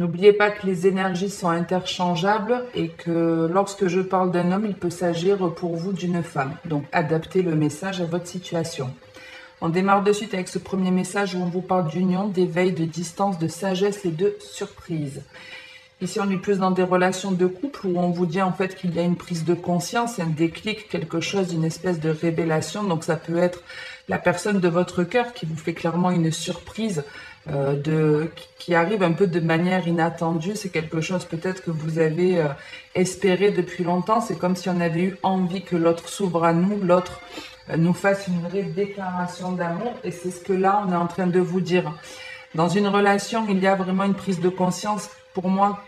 N'oubliez pas que les énergies sont interchangeables et que lorsque je parle d'un homme, il peut s'agir pour vous d'une femme. Donc adaptez le message à votre situation. On démarre de suite avec ce premier message où on vous parle d'union, d'éveil, de distance, de sagesse et de surprise. Ici, on est plus dans des relations de couple où on vous dit en fait qu'il y a une prise de conscience, un déclic, quelque chose, une espèce de révélation. Donc ça peut être la personne de votre cœur qui vous fait clairement une surprise qui arrive un peu de manière inattendue. C'est quelque chose peut-être que vous avez espéré depuis longtemps. C'est comme si on avait eu envie que l'autre s'ouvre à nous, l'autre nous fasse une vraie déclaration d'amour. Et c'est ce que là, on est en train de vous dire. Dans une relation, il y a vraiment une prise de conscience. Pour moi,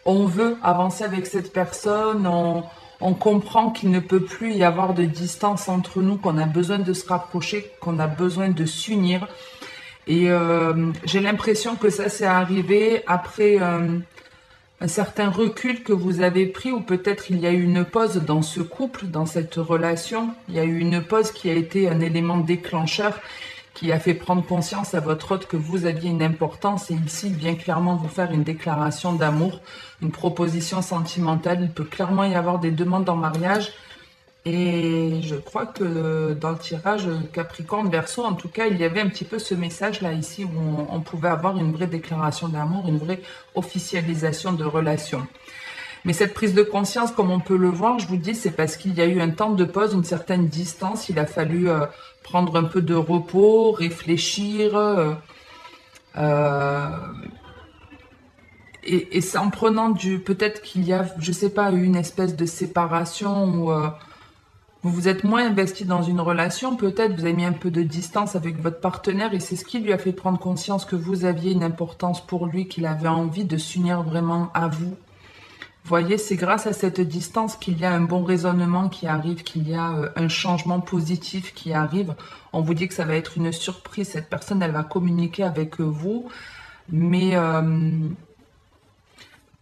on veut avancer avec cette personne, on comprend qu'il ne peut plus y avoir de distance entre nous, qu'on a besoin de se rapprocher, qu'on a besoin de s'unir. Et j'ai l'impression que ça s'est arrivé après un certain recul que vous avez pris, ou peut-être il y a eu une pause dans ce couple, dans cette relation. Il y a eu une pause qui a été un élément déclencheur, qui a fait prendre conscience à votre hôte que vous aviez une importance. Et ici, il vient clairement vous faire une déclaration d'amour, une proposition sentimentale. Il peut clairement y avoir des demandes en mariage. Et je crois que dans le tirage Capricorne Verseau, en tout cas, il y avait un petit peu ce message-là ici où on pouvait avoir une vraie déclaration d'amour, une vraie officialisation de relation. Mais cette prise de conscience, comme on peut le voir, je vous dis, c'est parce qu'il y a eu un temps de pause, une certaine distance. Il a fallu prendre un peu de repos, réfléchir. Et c'est en prenant peut-être qu'il y a, je sais pas, une espèce de séparation où vous vous êtes moins investi dans une relation. Peut-être vous avez mis un peu de distance avec votre partenaire et c'est ce qui lui a fait prendre conscience que vous aviez une importance pour lui, qu'il avait envie de s'unir vraiment à vous. Vous voyez, c'est grâce à cette distance qu'il y a un bon raisonnement qui arrive, qu'il y a un changement positif qui arrive. On vous dit que ça va être une surprise. Cette personne, elle va communiquer avec vous. Mais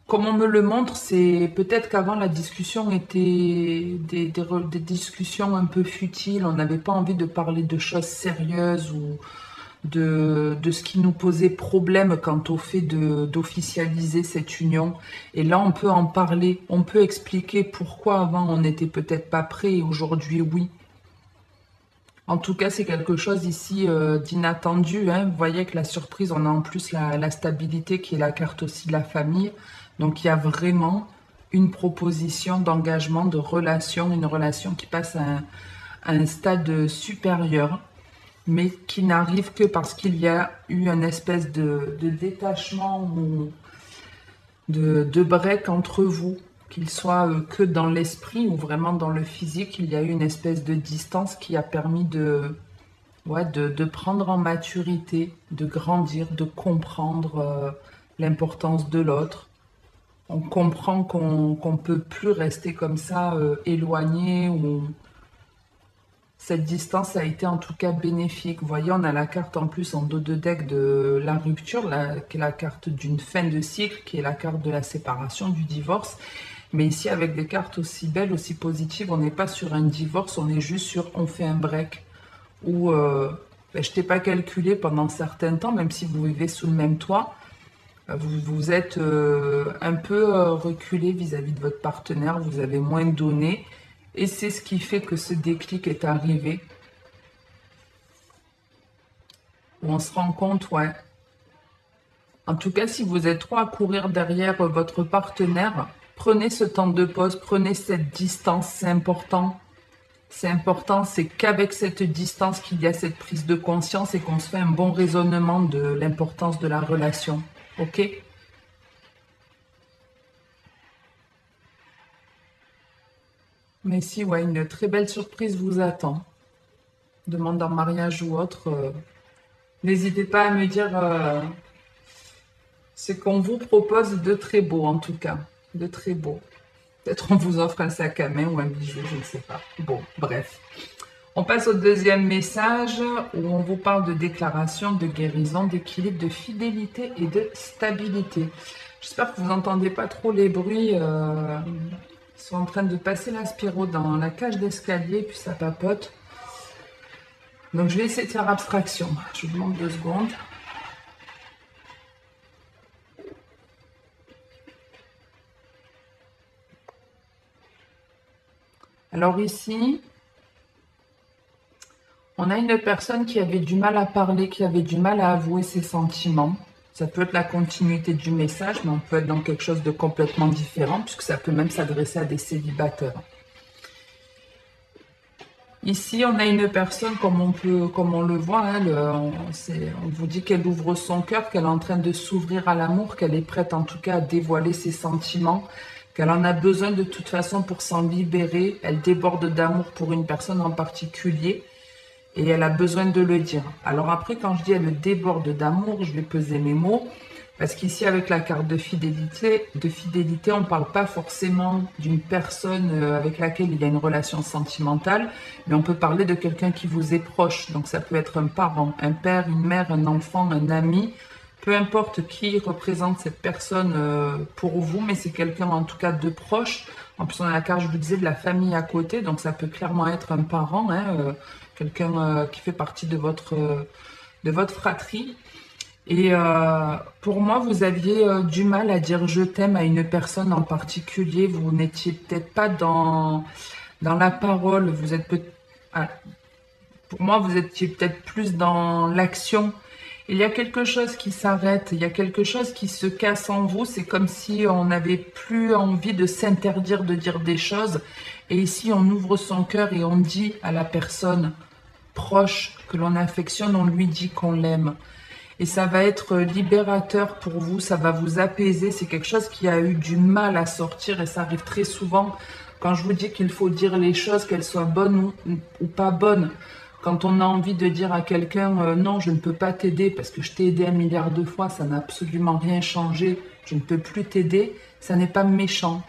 comme on me le montre, c'est peut-être qu'avant la discussion était des discussions un peu futiles. On n'avait pas envie de parler de choses sérieuses ou de ce qui nous posait problème quant au fait d'officialiser cette union. Et là, on peut en parler, on peut expliquer pourquoi avant on n'était peut-être pas prêt et aujourd'hui oui. En tout cas, c'est quelque chose ici d'inattendu, hein. Vous voyez que la surprise, on a en plus la stabilité qui est la carte aussi de la famille. Donc, il y a vraiment une proposition d'engagement, de relation, une relation qui passe à un stade supérieur, mais qui n'arrive que parce qu'il y a eu une espèce de détachement ou de break entre vous, qu'il soit que dans l'esprit ou vraiment dans le physique. Il y a eu une espèce de distance qui a permis de prendre en maturité, de grandir, de comprendre l'importance de l'autre. On comprend qu'on peut plus rester comme ça éloigné ou cette distance a été en tout cas bénéfique. Vous voyez, on a la carte en plus en dos de deck de la rupture, qui est la carte d'une fin de cycle, qui est la carte de la séparation, du divorce. Mais ici, avec des cartes aussi belles, aussi positives, on n'est pas sur un divorce, on est juste sur on fait un break. Ou je t'ai pas calculé pendant certains temps, même si vous vivez sous le même toit. Vous êtes un peu reculé vis-à-vis de votre partenaire, vous avez moins donné. Et c'est ce qui fait que ce déclic est arrivé. Où on se rend compte, ouais. En tout cas, si vous êtes trop à courir derrière votre partenaire, prenez ce temps de pause, prenez cette distance, c'est important. C'est important, c'est qu'avec cette distance qu'il y a cette prise de conscience et qu'on se fait un bon raisonnement de l'importance de la relation. Ok ? Mais si, ouais, une très belle surprise vous attend. Demande en mariage ou autre. N'hésitez pas à me dire ce qu'on vous propose de très beau, en tout cas. De très beau. Peut-être on vous offre un sac à main ou un bijou, je ne sais pas. Bon, bref. On passe au deuxième message où on vous parle de déclaration, de guérison, d'équilibre, de fidélité et de stabilité. J'espère que vous n'entendez pas trop les bruits. Ils sont en train de passer l'aspiro dans la cage d'escalier, puis ça papote. Donc je vais essayer de faire abstraction. Je vous demande 2 secondes. Alors ici, on a une personne qui avait du mal à parler, qui avait du mal à avouer ses sentiments. Ça peut être la continuité du message, mais on peut être dans quelque chose de complètement différent, puisque ça peut même s'adresser à des célibataires. Ici, on a une personne, comme on le voit, hein, on vous dit qu'elle ouvre son cœur, qu'elle est en train de s'ouvrir à l'amour, qu'elle est prête en tout cas à dévoiler ses sentiments, qu'elle en a besoin de toute façon pour s'en libérer. Elle déborde d'amour pour une personne en particulier. Et elle a besoin de le dire. Alors après, quand je dis elle déborde d'amour, je vais peser mes mots. Parce qu'ici, avec la carte de fidélité, on ne parle pas forcément d'une personne avec laquelle il y a une relation sentimentale, mais on peut parler de quelqu'un qui vous est proche. Donc ça peut être un parent, un père, une mère, un enfant, un ami. Peu importe qui représente cette personne pour vous, mais c'est quelqu'un en tout cas de proche. En plus, on a la carte, je vous disais, de la famille à côté, donc ça peut clairement être un parent, hein, quelqu'un qui fait partie de votre fratrie. Et pour moi, vous aviez du mal à dire je t'aime à une personne en particulier. Vous n'étiez peut-être pas dans la parole. Pour moi, vous étiez peut-être plus dans l'action. Il y a quelque chose qui s'arrête, il y a quelque chose qui se casse en vous. C'est comme si on n'avait plus envie de s'interdire de dire des choses. Et ici, on ouvre son cœur et on dit à la personne proche que l'on affectionne, on lui dit qu'on l'aime. Et ça va être libérateur pour vous, ça va vous apaiser. C'est quelque chose qui a eu du mal à sortir et ça arrive très souvent quand je vous dis qu'il faut dire les choses, qu'elles soient bonnes ou pas bonnes. Quand on a envie de dire à quelqu'un non, je ne peux pas t'aider parce que je t'ai aidé 1 milliard de fois, ça n'a absolument rien changé, je ne peux plus t'aider, ça n'est pas méchant.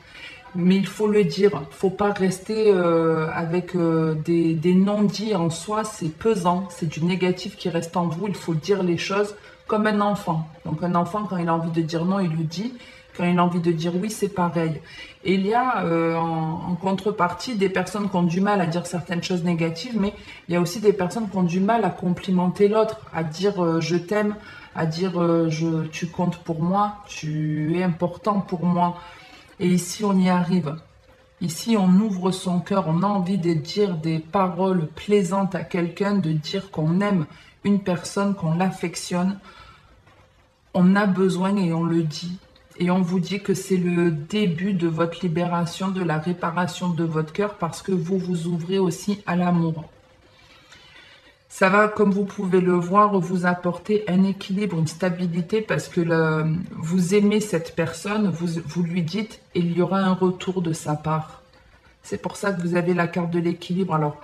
Mais il faut le dire, il ne faut pas rester avec des non-dits en soi, c'est pesant, c'est du négatif qui reste en vous, il faut dire les choses comme un enfant. Donc un enfant, quand il a envie de dire non, il le dit, quand il a envie de dire oui, c'est pareil. Et il y a en contrepartie des personnes qui ont du mal à dire certaines choses négatives, mais il y a aussi des personnes qui ont du mal à complimenter l'autre, à dire je t'aime, à dire tu comptes pour moi, tu es important pour moi. Et ici, on y arrive. Ici, on ouvre son cœur, on a envie de dire des paroles plaisantes à quelqu'un, de dire qu'on aime une personne, qu'on l'affectionne. On a besoin et on le dit. Et on vous dit que c'est le début de votre libération, de la réparation de votre cœur, parce que vous vous ouvrez aussi à l'amour. Ça va, comme vous pouvez le voir, vous apporter un équilibre, une stabilité, parce que vous aimez cette personne, vous lui dites, et il y aura un retour de sa part. C'est pour ça que vous avez la carte de l'équilibre. Alors,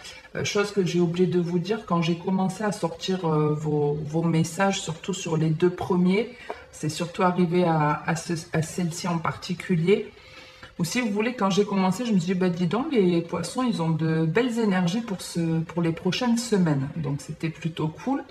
chose que j'ai oublié de vous dire, quand j'ai commencé à sortir vos messages, surtout sur les 2 premiers, c'est surtout arrivé à celle-ci en particulier. Ou si vous voulez, quand j'ai commencé, je me suis dit, bah dis donc, les poissons, ils ont de belles énergies pour les prochaines semaines. Donc c'était plutôt cool.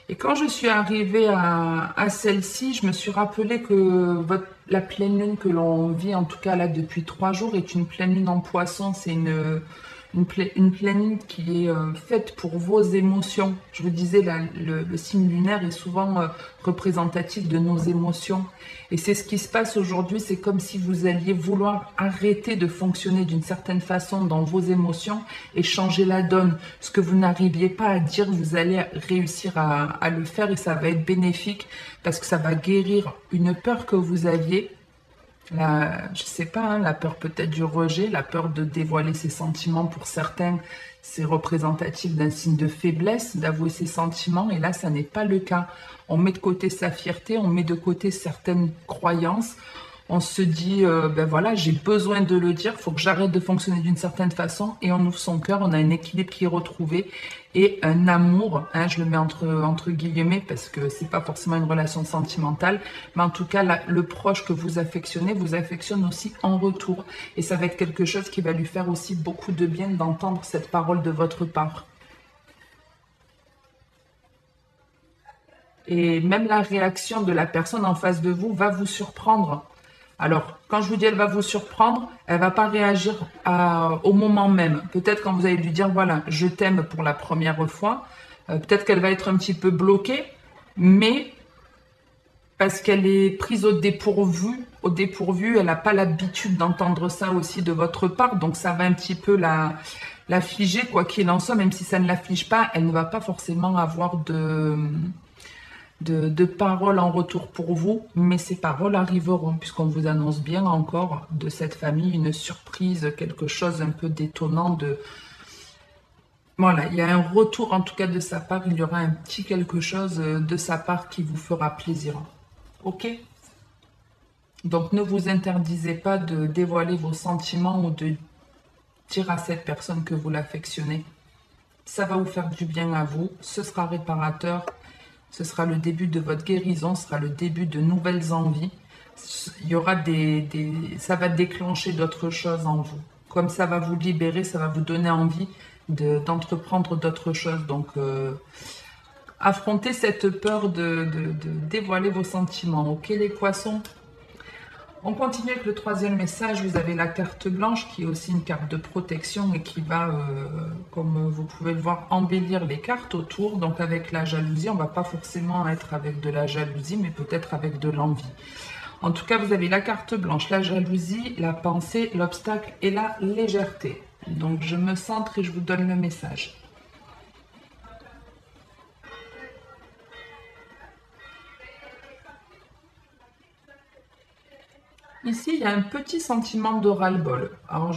Et quand je suis arrivée à celle-ci, je me suis rappelé que la pleine lune que l'on vit, en tout cas là depuis 3 jours, est une pleine lune en poisson. C'est une pleine lune qui est faite pour vos émotions. Je vous disais, le signe lunaire est souvent représentatif de nos émotions. Et c'est ce qui se passe aujourd'hui. C'est comme si vous alliez vouloir arrêter de fonctionner d'une certaine façon dans vos émotions et changer la donne. Ce que vous n'arriviez pas à dire, vous allez réussir à le faire et ça va être bénéfique parce que ça va guérir une peur que vous aviez. Je sais pas, hein, la peur peut-être du rejet, la peur de dévoiler ses sentiments pour certains, c'est représentatif d'un signe de faiblesse, d'avouer ses sentiments, et là, ça n'est pas le cas. On met de côté sa fierté, on met de côté certaines croyances, on se dit, ben voilà, j'ai besoin de le dire, il faut que j'arrête de fonctionner d'une certaine façon, et on ouvre son cœur, on a un équilibre qui est retrouvé, et un amour, hein, je le mets entre guillemets, parce que c'est pas forcément une relation sentimentale, mais en tout cas, le proche que vous affectionnez, vous affectionne aussi en retour, et ça va être quelque chose qui va lui faire aussi beaucoup de bien d'entendre cette parole de votre part. Et même la réaction de la personne en face de vous va vous surprendre. Alors, quand je vous dis elle va vous surprendre, elle va pas réagir au moment même. Peut-être quand vous allez lui dire, voilà, je t'aime pour la première fois, peut-être qu'elle va être un petit peu bloquée, mais parce qu'elle est prise au dépourvu, elle n'a pas l'habitude d'entendre ça aussi de votre part, donc ça va un petit peu la figer, quoi qu'il en soit, même si ça ne la fige pas, elle ne va pas forcément avoir de paroles en retour pour vous, mais ces paroles arriveront, puisqu'on vous annonce bien encore de cette famille une surprise, quelque chose un peu d'étonnant Voilà, il y a un retour en tout cas de sa part, il y aura un petit quelque chose de sa part qui vous fera plaisir. Ok? Donc ne vous interdisez pas de dévoiler vos sentiments ou de dire à cette personne que vous l'affectionnez. Ça va vous faire du bien à vous, ce sera réparateur, ce sera le début de votre guérison, ce sera le début de nouvelles envies. Il y aura ça va déclencher d'autres choses en vous. Comme ça va vous libérer, ça va vous donner envie d'entreprendre d'autres choses. Donc, affrontez cette peur de dévoiler vos sentiments. Ok, les poissons? On continue avec le troisième message. Vous avez la carte blanche qui est aussi une carte de protection et qui va, comme vous pouvez le voir, embellir les cartes autour. Donc avec la jalousie, on ne va pas forcément être avec de la jalousie, mais peut-être avec de l'envie. En tout cas, vous avez la carte blanche, la jalousie, la pensée, l'obstacle et la légèreté. Donc je me centre et je vous donne le message. Ici, il y a un petit sentiment de ras-le-bol. Alors,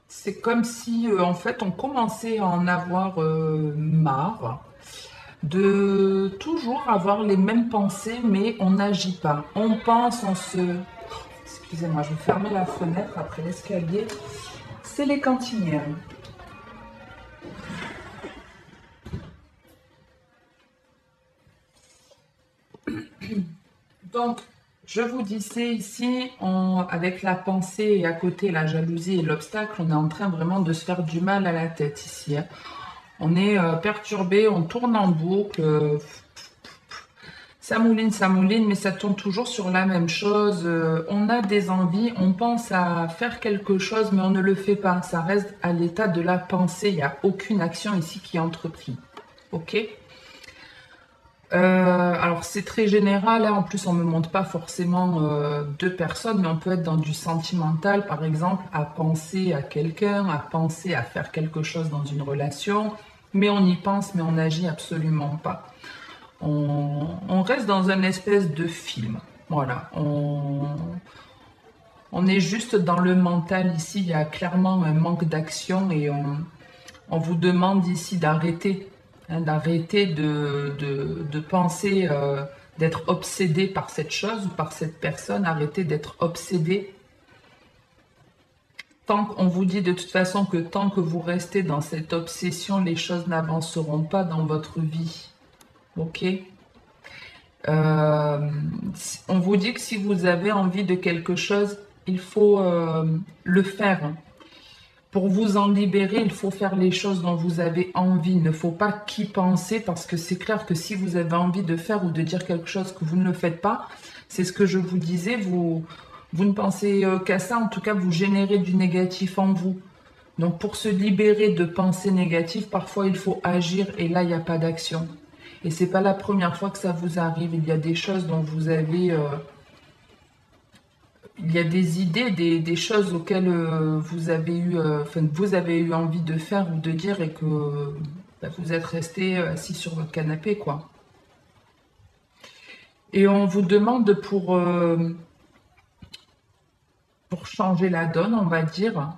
c'est comme si, en fait, on commençait à en avoir marre de toujours avoir les mêmes pensées, mais on n'agit pas. On pense, on se... Excusez-moi, je vais fermer la fenêtre après l'escalier. C'est les cantinières. Donc, je vous disais ici, avec la pensée et à côté la jalousie et l'obstacle, on est en train vraiment de se faire du mal à la tête ici. Hein. On est perturbé, on tourne en boucle, ça mouline, mais ça tourne toujours sur la même chose. On a des envies, on pense à faire quelque chose, mais on ne le fait pas. Ça reste à l'état de la pensée, il n'y a aucune action ici qui est entreprise. Ok? Alors c'est très général, hein. En plus on ne me montre pas forcément deux personnes, mais on peut être dans du sentimental, par exemple, à penser à quelqu'un, à penser à faire quelque chose dans une relation, mais on y pense, mais on n'agit absolument pas. On reste dans une espèce de film, voilà, on est juste dans le mental ici, il y a clairement un manque d'action et on vous demande ici d'arrêter. Hein, d'arrêter de penser, d'être obsédé par cette chose ou par cette personne, arrêtez d'être obsédé. On vous dit de toute façon que tant que vous restez dans cette obsession, les choses n'avanceront pas dans votre vie. Ok? On vous dit que si vous avez envie de quelque chose, il faut le faire. Pour vous en libérer, il faut faire les choses dont vous avez envie. Il ne faut pas qu'y penser parce que c'est clair que si vous avez envie de faire ou de dire quelque chose que vous ne le faites pas, c'est ce que je vous disais, vous ne pensez qu'à ça, en tout cas vous générez du négatif en vous. Donc pour se libérer de pensées négatives, parfois il faut agir et là il n'y a pas d'action. Et c'est pas la première fois que ça vous arrive, il y a des choses dont vous avez... il y a des idées, des choses auxquelles vous avez eu envie de faire ou de dire et que vous êtes resté assis sur votre canapé, quoi. Et on vous demande pour changer la donne, on va dire,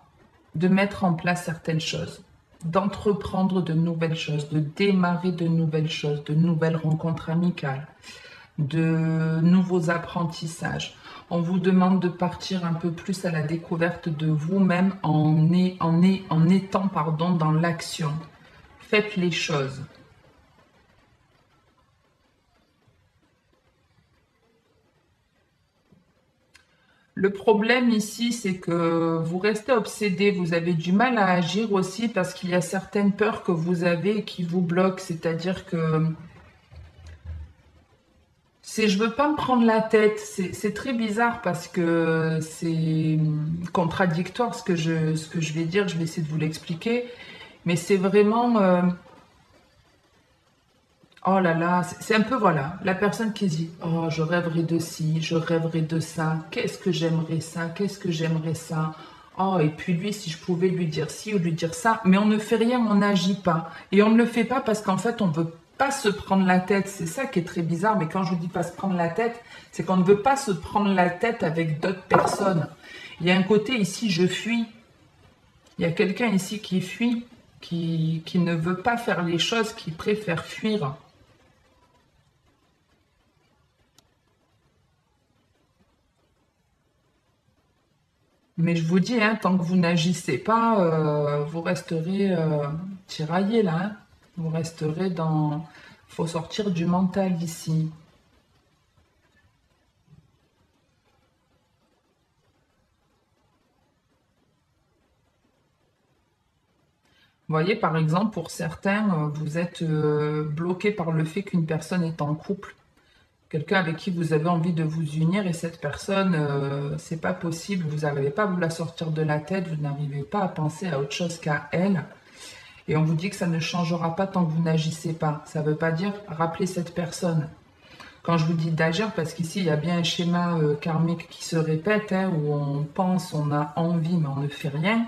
de mettre en place certaines choses, d'entreprendre de nouvelles choses, de démarrer de nouvelles choses, de nouvelles rencontres amicales, de nouveaux apprentissages. On vous demande de partir un peu plus à la découverte de vous-même en étant dans l'action. Faites les choses. Le problème ici, c'est que vous restez obsédé, vous avez du mal à agir aussi parce qu'il y a certaines peurs que vous avez qui vous bloquent, c'est-à-dire que je veux pas me prendre la tête. C'est très bizarre parce que c'est contradictoire ce que je vais dire. Je vais essayer de vous l'expliquer. Mais c'est vraiment Oh là là, c'est un peu, voilà, la personne qui dit, oh, je rêverais de ci, je rêverais de ça, qu'est-ce que j'aimerais ça, qu'est-ce que j'aimerais ça. Oh, et puis lui, si je pouvais lui dire ci ou lui dire ça, mais on ne fait rien, on n'agit pas. Et on ne le fait pas parce qu'en fait, on ne veut pas se prendre la tête. C'est ça qui est très bizarre, mais quand je vous dis pas se prendre la tête, c'est qu'on ne veut pas se prendre la tête avec d'autres personnes. Il y a un côté ici, je fuis. Il y a quelqu'un ici qui fuit, qui ne veut pas faire les choses, qui préfère fuir. Mais je vous dis, hein, tant que vous n'agissez pas, vous resterez tiraillé là. Hein. Vous resterez dans... faut sortir du mental ici. Vous voyez, par exemple, pour certains, vous êtes bloqué par le fait qu'une personne est en couple. Quelqu'un avec qui vous avez envie de vous unir et cette personne, c'est pas possible. Vous n'arrivez pas à vous la sortir de la tête, vous n'arrivez pas à penser à autre chose qu'à elle. Et on vous dit que ça ne changera pas tant que vous n'agissez pas. Ça ne veut pas dire rappeler cette personne. Quand je vous dis d'agir, parce qu'ici, il y a bien un schéma karmique qui se répète, hein, où on pense, on a envie, mais on ne fait rien,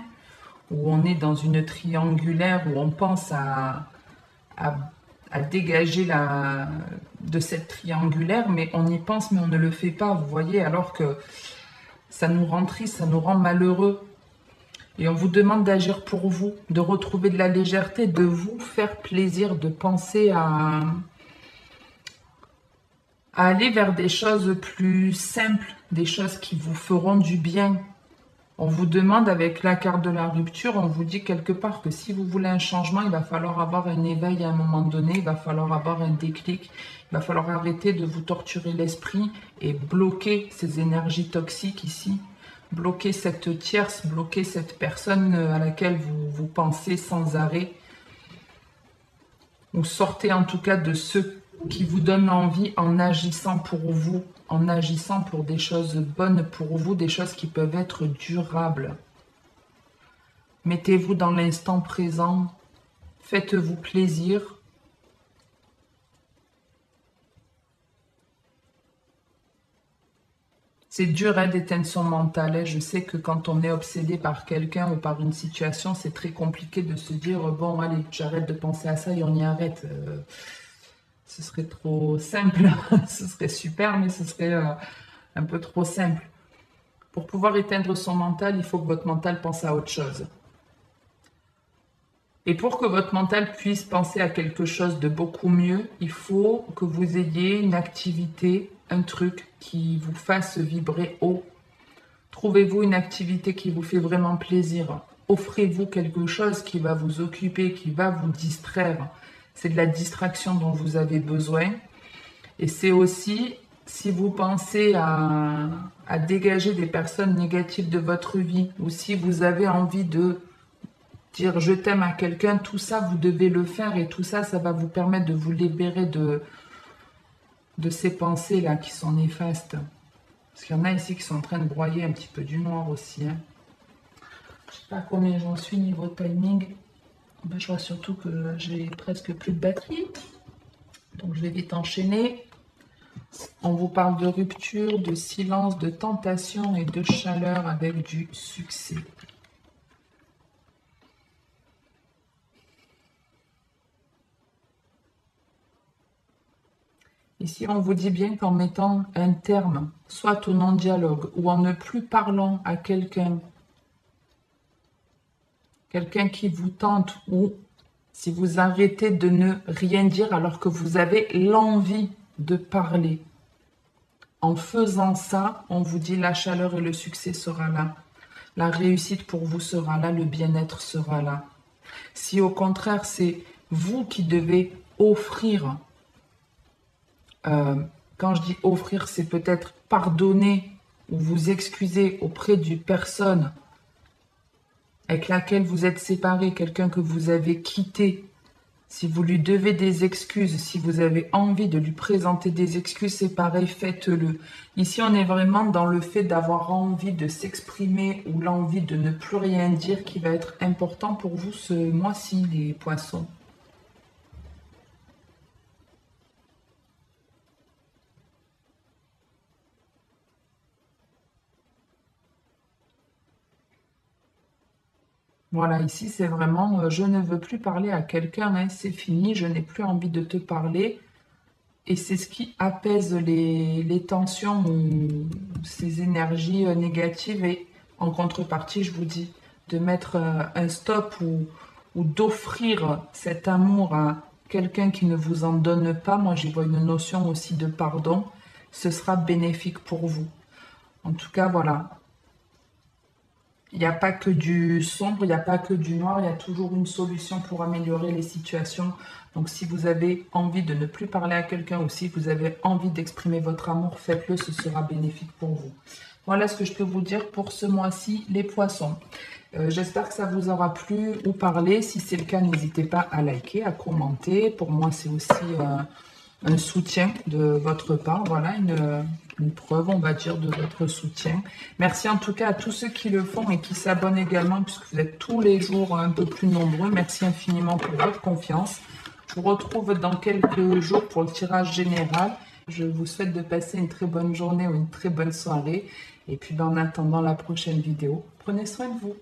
où on est dans une triangulaire, où on pense à, à dégager de cette triangulaire, mais on y pense, mais on ne le fait pas, vous voyez, alors que ça nous rend triste, ça nous rend malheureux. Et on vous demande d'agir pour vous, de retrouver de la légèreté, de vous faire plaisir, de penser à aller vers des choses plus simples, des choses qui vous feront du bien. On vous demande avec la carte de la rupture, on vous dit quelque part que si vous voulez un changement, il va falloir avoir un éveil à un moment donné, il va falloir avoir un déclic, il va falloir arrêter de vous torturer l'esprit et bloquer ces énergies toxiques ici, bloquer cette tierce, bloquer cette personne à laquelle vous pensez sans arrêt, ou sortez en tout cas de ceux qui vous donnent envie en agissant pour vous, en agissant pour des choses bonnes pour vous, des choses qui peuvent être durables. Mettez-vous dans l'instant présent, faites-vous plaisir. C'est dur hein, d'éteindre son mental. Hein. Je sais que quand on est obsédé par quelqu'un ou par une situation, c'est très compliqué de se dire bon allez, j'arrête de penser à ça et on y arrête. Ce serait trop simple, ce serait super, mais ce serait un peu trop simple. Pour pouvoir éteindre son mental, il faut que votre mental pense à autre chose. Et pour que votre mental puisse penser à quelque chose de beaucoup mieux, il faut que vous ayez une activité, un truc qui vous fasse vibrer haut. Trouvez-vous une activité qui vous fait vraiment plaisir. Offrez-vous quelque chose qui va vous occuper, qui va vous distraire. C'est de la distraction dont vous avez besoin. Et c'est aussi, si vous pensez à dégager des personnes négatives de votre vie, ou si vous avez envie de dire je t'aime à quelqu'un, tout ça, vous devez le faire. Et tout ça, ça va vous permettre de vous libérer de ces pensées-là qui sont néfastes. Parce qu'il y en a ici qui sont en train de broyer un petit peu du noir aussi. Hein. Je ne sais pas combien j'en suis niveau timing. Ben, je vois surtout que j'ai presque plus de batterie. Donc je vais vite enchaîner. On vous parle de rupture, de silence, de tentation et de chaleur avec du succès. Ici, on vous dit bien qu'en mettant un terme, soit au non-dialogue ou en ne plus parlant à quelqu'un, quelqu'un qui vous tente, ou si vous arrêtez de ne rien dire alors que vous avez l'envie de parler. En faisant ça, on vous dit la chaleur et le succès sera là. La réussite pour vous sera là, le bien-être sera là. Si au contraire, c'est vous qui devez offrir, quand je dis offrir, c'est peut-être pardonner ou vous excuser auprès d'une personne avec laquelle vous êtes séparé, quelqu'un que vous avez quitté, si vous lui devez des excuses, si vous avez envie de lui présenter des excuses, c'est pareil, faites-le. Ici, on est vraiment dans le fait d'avoir envie de s'exprimer ou l'envie de ne plus rien dire qui va être important pour vous ce mois-ci, les poissons. Voilà, ici, c'est vraiment, je ne veux plus parler à quelqu'un, hein, c'est fini, je n'ai plus envie de te parler. Et c'est ce qui apaise les tensions ou ces énergies négatives. Et en contrepartie, je vous dis de mettre un stop ou d'offrir cet amour à quelqu'un qui ne vous en donne pas. Moi, j'y vois une notion aussi de pardon. Ce sera bénéfique pour vous. En tout cas, voilà. Il n'y a pas que du sombre, il n'y a pas que du noir, il y a toujours une solution pour améliorer les situations. Donc si vous avez envie de ne plus parler à quelqu'un ou si vous avez envie d'exprimer votre amour, faites-le, ce sera bénéfique pour vous. Voilà ce que je peux vous dire pour ce mois-ci, les poissons. J'espère que ça vous aura plu ou parlé. Si c'est le cas, n'hésitez pas à liker, à commenter. Pour moi, c'est aussi un soutien de votre part, voilà, une preuve, on va dire, de votre soutien. Merci en tout cas à tous ceux qui le font et qui s'abonnent également, puisque vous êtes tous les jours un peu plus nombreux. Merci infiniment pour votre confiance. Je vous retrouve dans quelques jours pour le tirage général. Je vous souhaite de passer une très bonne journée ou une très bonne soirée. Et puis, en attendant la prochaine vidéo, prenez soin de vous.